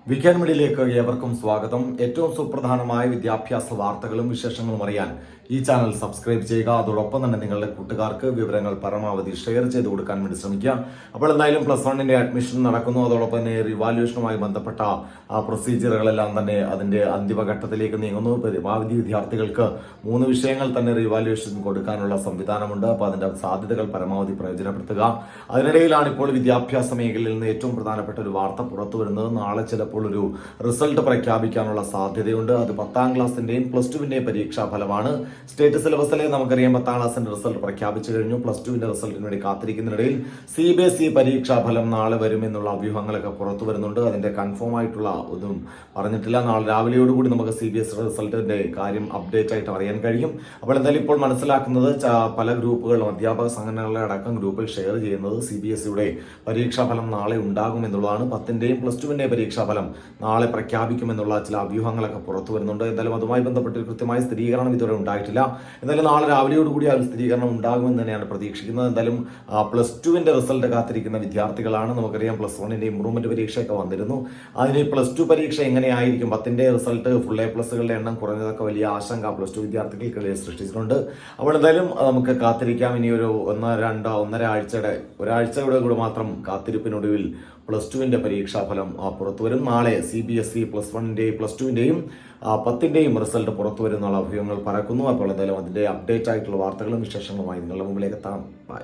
Weekend മീഡിയയിലേക്ക് ഏവർക്കും സ്വാഗതം. ഏറ്റവും സുപ്രധാനമായ വിദ്യാഭ്യാസ വാർത്തകളും വിശേഷങ്ങളും അറിയാൻ ഈ ചാനൽ സബ്സ്ക്രൈബ് ചെയ്യുക. അതോടൊപ്പം തന്നെ നിങ്ങളുടെ കൂട്ടുകാർക്ക് വിവരങ്ങൾ പരമാവധി ഷെയർ ചെയ്ത് കൊടുക്കാൻ വേണ്ടി ശ്രമിക്കുക. അപ്പോൾ എന്തായാലും +1 അഡ്മിഷൻ നടക്കുന്നു. അതോടൊപ്പം തന്നെ റിവാലുവേഷനുമായി ബന്ധപ്പെട്ട പ്രൊസീജിയറുകളെല്ലാം തന്നെ അതിന്റെ അന്തിമഘട്ടത്തിലേക്ക് നീങ്ങുന്നു. പരമാവധി വിദ്യാർത്ഥികൾക്ക് 3 വിഷയങ്ങൾ തന്നെ റിവാലുവേഷൻ കൊടുക്കാനുള്ള സംവിധാനമുണ്ട്. അപ്പോൾ അതിന്റെ സാധ്യതകൾ പരമാവധി പ്രയോജനപ്പെടുത്തുക. അതിനിടയിലാണ് ഇപ്പോൾ വിദ്യാഭ്യാസ മേഖലയിൽ നിന്ന് ഏറ്റവും പ്രധാനപ്പെട്ട ഒരു വാർത്ത പുറത്തു വരുന്നത്. നാളെ ചിലപ്പോൾ ഒരു റിസൾട്ട് പ്രഖ്യാപിക്കാനുള്ള സാധ്യതയുണ്ട്. അത് 10ാം ക്ലാസിന്റെയും +2വിന്റെയും പരീക്ഷാ ഫലമാണ്. സ്റ്റേറ്റ് സിലബസിലെ നമുക്കറിയാം 10ാം ക്ലാസിന്റെ റിസൾട്ട് പ്രഖ്യാപിച്ചു കഴിഞ്ഞു. +2വിന്റെ റിസൾട്ടിന് വേണ്ടി കാത്തിരിക്കുന്നതിനിടയിൽ CBSE പരീക്ഷാ ഫലം നാളെ വരുമെന്നുള്ള അഭ്യൂഹങ്ങളൊക്കെ പുറത്തു വരുന്നുണ്ട്. അതിന്റെ കൺഫേം ആയിട്ടുള്ള ഒന്നും പറഞ്ഞിട്ടില്ല. നാളെ രാവിലെയോടുകൂടി നമുക്ക് CBSE റിസൾട്ടിന്റെ കാര്യം അപ്ഡേറ്റ് ആയിട്ട് അറിയാൻ കഴിയും. അപ്പോൾ എന്തായാലും ഇപ്പോൾ മനസ്സിലാക്കുന്നത് പല ഗ്രൂപ്പുകളും അധ്യാപക സംഘടനകളുടെ അടക്കം ഗ്രൂപ്പിൽ ഷെയർ ചെയ്യുന്നത് CBSEയുടെ പരീക്ഷാ ഫലം നാളെ ഉണ്ടാകും എന്നുള്ളതാണ്. 10ന്റെയും +2വിന്റെയും പരീക്ഷാ ഫലം നാളെ പ്രഖ്യാപിക്കുമെന്നുള്ള ചില അഭ്യൂഹങ്ങളൊക്കെ പുറത്തു വരുന്നുണ്ട്. എന്തായാലും അതുമായി ബന്ധപ്പെട്ട് കൃത്യമായ സ്ഥിരീകരണം ഇതുവരെ ഉണ്ടായിട്ടില്ല. എന്തായാലും നാളെ രാവിലെയോടുകൂടി ആ സ്ഥിരീകരണം ഉണ്ടാകുമെന്ന് തന്നെയാണ് പ്രതീക്ഷിക്കുന്നത്. എന്തായാലും +2വിന്റെ റിസൾട്ട് കാത്തിരിക്കുന്ന വിദ്യാർത്ഥികളാണ്. നമുക്കറിയാം +1ന്റെ ഇംപ്രൂവ്മെന്റ് പരീക്ഷയൊക്കെ വന്നിരുന്നു. അതിന് +2 പരീക്ഷ എങ്ങനെയായിരിക്കും, 10ന്റെ റിസൾട്ട് ഫുൾ A+കളുടെ എണ്ണം കുറഞ്ഞതൊക്കെ വലിയ ആശങ്ക +2 വിദ്യാർത്ഥികൾക്കിടയിൽ സൃഷ്ടിച്ചിട്ടുണ്ട്. അപ്പോൾ എന്തായാലും നമുക്ക് കാത്തിരിക്കാം. ഇനി ഒരു ഒരാഴ്ചയുടെ കൂടെ മാത്രം കാത്തിരിപ്പിനൊടുവിൽ +2വിന്റെ പരീക്ഷാഫലം പുറത്തുവരും. നാളെ CBSE +1ന്റെയും +2വിന്റെയും 10ന്റെയും റിസൾട്ട് പുറത്തു വരുന്നുള്ള അഭ്യൂഹങ്ങൾ പരക്കുന്നു. അപ്പോൾ എന്തായാലും അതിന്റെ അപ്ഡേറ്റ് ആയിട്ടുള്ള വാർത്തകളും വിശേഷങ്ങളുമായി നിങ്ങളുടെ മുമ്പിലേക്ക് എത്താം. ബൈ.